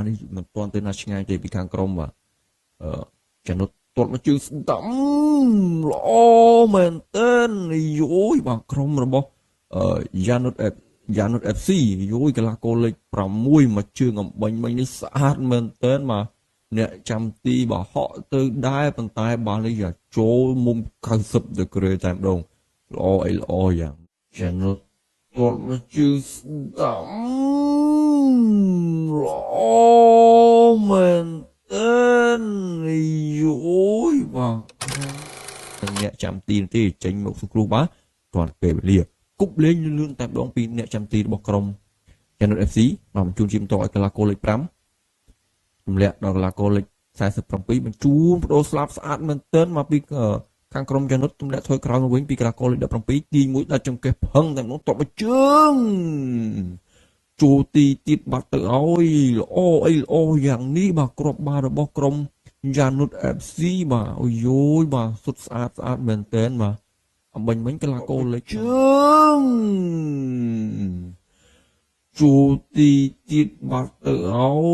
នេះមិនទាន់ទៅណាឆ្ងាយទេពីខាងក្រុមបាទចានុតទាត់មកជើងស្ដាំល្អមែនតើយូយបាទក្រុមរបស់យ៉ានុត FC យូយកីឡាករលេខ6មកជើងអំបញ្ញមិញនេះស្អាតមែនតើបាទអ្នកចាំទីបាទហក់ទៅដែរប៉ុន្តែបាល់នេះចូលមុំ90 degree តែម្ដងល្អយ៉ាងចានុតទាត់មកជើងស្ដាំល្អមែនតើយូយបាទអ្នកចាំទីទេចេញមកសង្គ្រោះបាទទាន់ពេលវេលាគប់លេងលឿនតែម្ដងពីអ្នកចាំទីរបស់ក្រុមចានុត FC បានបញ្ជូនជាបន្តឲ្យកីឡាករលេខ5ទម្លាក់ដល់កីឡាករលេខ47បញ្ជូនបដូរស្លាប់ស្អាតមែនទែនមកពីខាងក្រុមចានុតទម្លាក់ថយក្រោយមកវិញពីកីឡាករលេខ17ទាញមួយដាច់ចង្កេះផឹងតែម្ដងតបមកជើងចូលទីទៀតបាត់ទៅឲ្យល្អយ៉ាងនេះបាទគ្រាប់បាល់របស់ក្រុមយ៉ានុត FC បាទអូយយយបាទសុទ្ធស្អាតមែនទែនបាទអំបញ្ញមិញកីឡាករលេខជើងចូលទីទៀតបាត់ទៅឲ្យ